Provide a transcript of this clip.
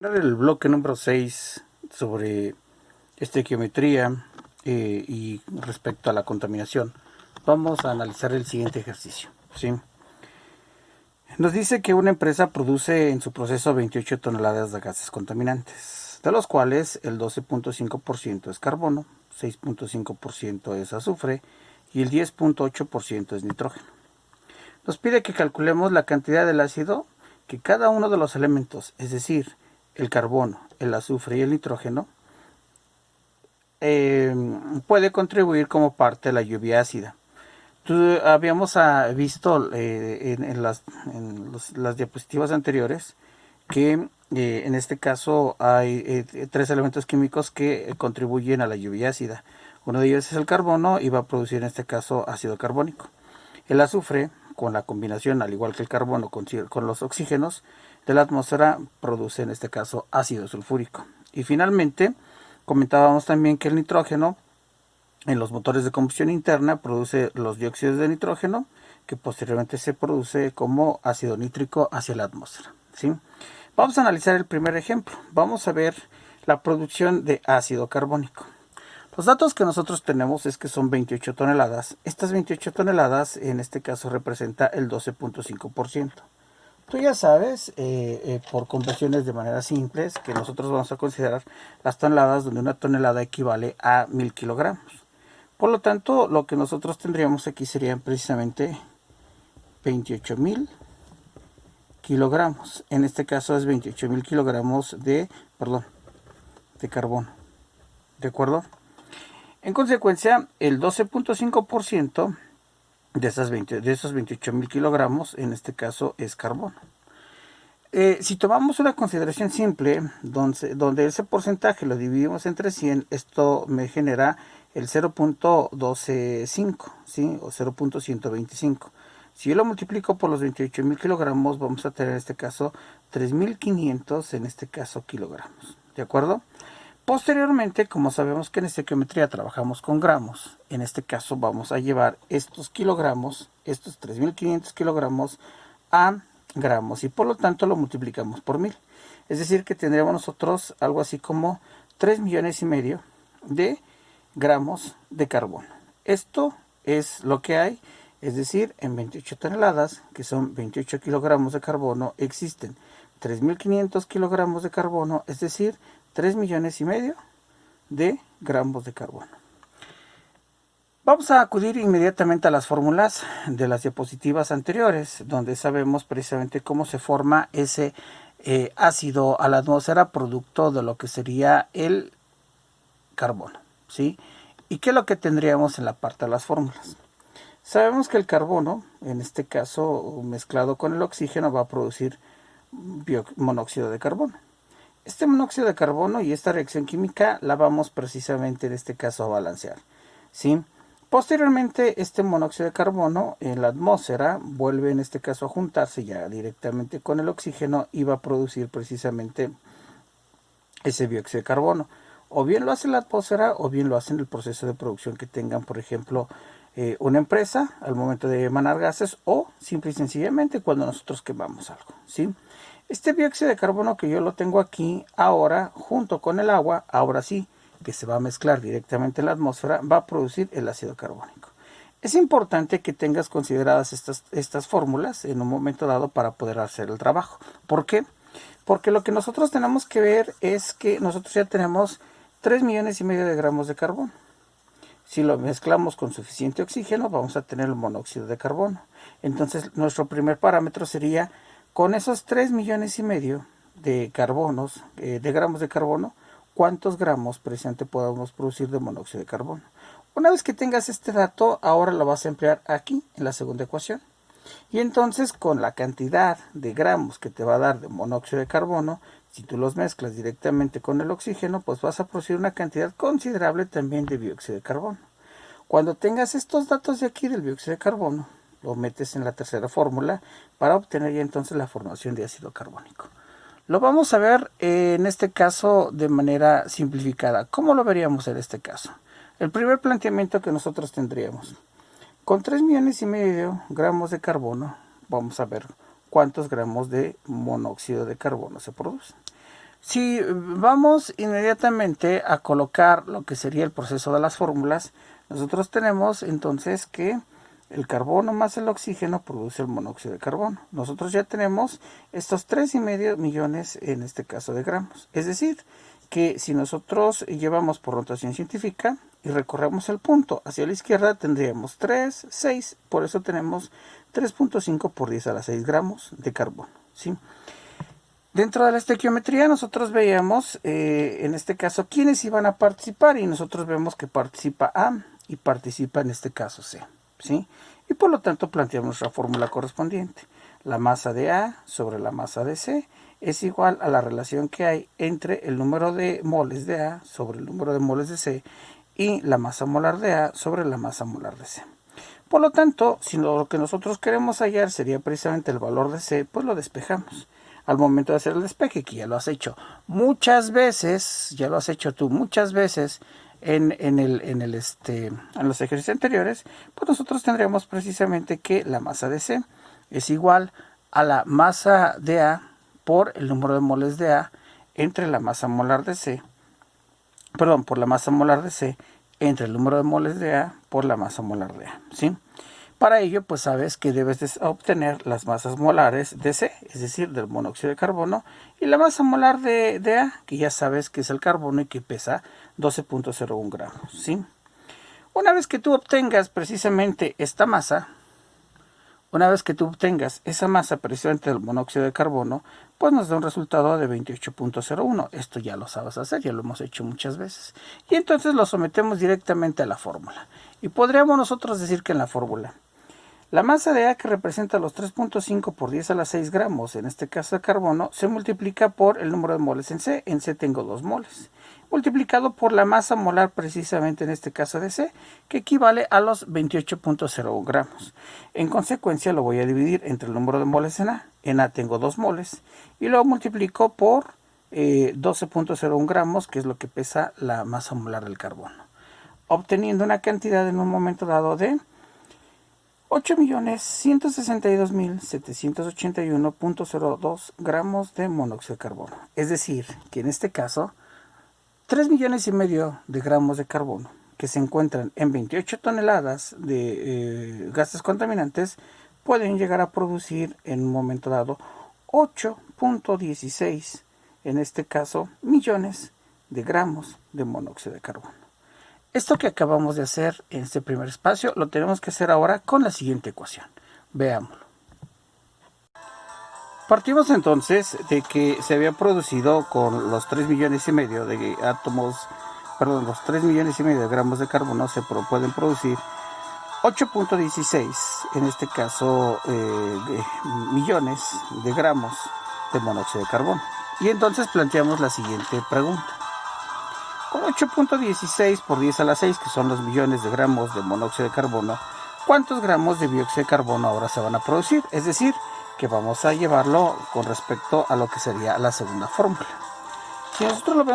El bloque número 6 sobre estequiometría y respecto a la contaminación, vamos a analizar el siguiente ejercicio. ¿Sí? Nos dice que una empresa produce en su proceso 28 toneladas de gases contaminantes, de los cuales el 12.5% es carbono, 6.5% es azufre y el 10.8% es nitrógeno. Nos pide que calculemos la cantidad del ácido que cada uno de los elementos, es decir, el carbono, el azufre y el nitrógeno, puede contribuir como parte de la lluvia ácida. Habíamos visto las diapositivas anteriores que en este caso hay tres elementos químicos que contribuyen a la lluvia ácida. Uno de ellos es el carbono y va a producir en este caso ácido carbónico. El azufre, con la combinación, al igual que el carbono, con los oxígenos de la atmósfera, produce en este caso ácido sulfúrico. Y finalmente, comentábamos también que el nitrógeno en los motores de combustión interna produce los dióxidos de nitrógeno, que posteriormente se produce como ácido nítrico hacia la atmósfera. ¿Sí? Vamos a analizar el primer ejemplo. Vamos a ver la producción de ácido carbónico. Los datos que nosotros tenemos es que son 28 toneladas. Estas 28 toneladas en este caso representa el 12.5%. Tú ya sabes, por conversiones de manera simples, que nosotros vamos a considerar las toneladas donde una tonelada equivale a 1000 kilogramos. Por lo tanto, lo que nosotros tendríamos aquí serían precisamente 28.000 kilogramos. En este caso es 28.000 kilogramos de carbono. ¿De acuerdo? En consecuencia, el 12.5% de esos 28.000 kilogramos, en este caso, es carbono. Si tomamos una consideración simple, donde ese porcentaje lo dividimos entre 100, esto me genera el 0.125, ¿sí? O 0.125. Si yo lo multiplico por los 28.000 kilogramos, vamos a tener en este caso 3.500, en este caso, kilogramos. ¿De acuerdo? Posteriormente, como sabemos que en estequiometría trabajamos con gramos, en este caso vamos a llevar estos kilogramos, estos 3.500 kilogramos, a gramos y por lo tanto lo multiplicamos por 1000. Es decir, que tendríamos nosotros algo así como 3,5 millones de gramos de carbono. Esto es lo que hay, es decir, en 28 toneladas, que son 28 kilogramos de carbono, existen 3.500 kilogramos de carbono, es decir, 3,5 millones de gramos de carbono. Vamos a acudir inmediatamente a las fórmulas de las diapositivas anteriores, donde sabemos precisamente cómo se forma ese ácido a la atmósfera producto de lo que sería el carbono, ¿sí? ¿Y qué es lo que tendríamos en la parte de las fórmulas? Sabemos que el carbono, en este caso mezclado con el oxígeno, va a producir monóxido de carbono. Este monóxido de carbono y esta reacción química la vamos precisamente en este caso a balancear, ¿sí? Posteriormente, este monóxido de carbono en la atmósfera vuelve en este caso a juntarse ya directamente con el oxígeno y va a producir precisamente ese dióxido de carbono. O bien lo hace la atmósfera o bien lo hace en el proceso de producción que tengan, por ejemplo, una empresa al momento de emanar gases o simple y sencillamente cuando nosotros quemamos algo, ¿sí? Este dióxido de carbono que yo lo tengo aquí ahora junto con el agua, ahora sí, que se va a mezclar directamente en la atmósfera, va a producir el ácido carbónico. Es importante que tengas consideradas estas fórmulas en un momento dado para poder hacer el trabajo. ¿Por qué? Porque lo que nosotros tenemos que ver es que nosotros ya tenemos 3,5 millones de gramos de carbono. Si lo mezclamos con suficiente oxígeno, vamos a tener el monóxido de carbono. Entonces, nuestro primer parámetro sería, con esos 3,5 millones de carbonos, de gramos de carbono, ¿cuántos gramos precisamente podemos producir de monóxido de carbono? Una vez que tengas este dato, ahora lo vas a emplear aquí, en la segunda ecuación. Y entonces, con la cantidad de gramos que te va a dar de monóxido de carbono, si tú los mezclas directamente con el oxígeno, pues vas a producir una cantidad considerable también de dióxido de carbono. Cuando tengas estos datos de aquí del dióxido de carbono, lo metes en la tercera fórmula para obtener ya entonces la formación de ácido carbónico. Lo vamos a ver en este caso de manera simplificada. ¿Cómo lo veríamos en este caso? El primer planteamiento que nosotros tendríamos. Con 3,5 millones de gramos de carbono, vamos a ver cuántos gramos de monóxido de carbono se producen. Si vamos inmediatamente a colocar lo que sería el proceso de las fórmulas, nosotros tenemos entonces que el carbono más el oxígeno produce el monóxido de carbono. Nosotros ya tenemos estos 3,5 millones en este caso de gramos. Es decir, que si nosotros llevamos por rotación científica y recorremos el punto hacia la izquierda, tendríamos 3, 6, por eso tenemos 3.5 por 10 a la 6 gramos de carbono, ¿sí? Dentro de la estequiometría nosotros veíamos, en este caso, quiénes iban a participar y nosotros vemos que participa A y participa en este caso C, ¿sí? Y por lo tanto planteamos nuestra fórmula correspondiente. La masa de A sobre la masa de C es igual a la relación que hay entre el número de moles de A sobre el número de moles de C y la masa molar de A sobre la masa molar de C. Por lo tanto, si lo que nosotros queremos hallar sería precisamente el valor de C, pues lo despejamos. Al momento de hacer el despeje, que ya lo has hecho muchas veces, ya lo has hecho tú muchas veces en los ejercicios anteriores, pues nosotros tendríamos precisamente que la masa de C es igual a la masa de A por el número de moles de A entre la masa molar de C, perdón, por la masa molar de C entre el número de moles de A por la masa molar de A, ¿sí? Para ello, pues sabes que debes de obtener las masas molares de C, es decir, del monóxido de carbono, y la masa molar de A, que ya sabes que es el carbono y que pesa 12.01 gramos, ¿sí? Una vez que tú obtengas precisamente esta masa, una vez que tú obtengas esa masa precisamente del monóxido de carbono, pues nos da un resultado de 28.01. Esto ya lo sabes hacer, ya lo hemos hecho muchas veces. Y entonces lo sometemos directamente a la fórmula. Y podríamos nosotros decir que en la fórmula, la masa de A, que representa los 3.5 por 10 a la 6 gramos, en este caso de carbono, se multiplica por el número de moles en C. En C tengo 2 moles. Multiplicado por la masa molar, precisamente en este caso de C, que equivale a los 28.01 gramos. En consecuencia, lo voy a dividir entre el número de moles en A. En A tengo 2 moles. Y luego multiplico por 12.01 gramos, que es lo que pesa la masa molar del carbono. Obteniendo una cantidad en un momento dado de 8.162.781.02 gramos de monóxido de carbono. Es decir, que en este caso, 3,5 millones de gramos de carbono que se encuentran en 28 toneladas de gases contaminantes pueden llegar a producir en un momento dado 8.16, en este caso, millones de gramos de monóxido de carbono. Esto que acabamos de hacer en este primer espacio lo tenemos que hacer ahora con la siguiente ecuación. Veámoslo. Partimos entonces de que se había producido con los 3,5 millones de átomos, perdón, los 3,5 millones de gramos de carbono se pueden producir 8.16, en este caso millones de gramos de monóxido de carbono. Y entonces planteamos la siguiente pregunta. Con 8.16 por 10 a la 6, que son los millones de gramos de monóxido de carbono, ¿cuántos gramos de dióxido de carbono ahora se van a producir? Es decir, que vamos a llevarlo con respecto a lo que sería la segunda fórmula. Si nosotros lo vemos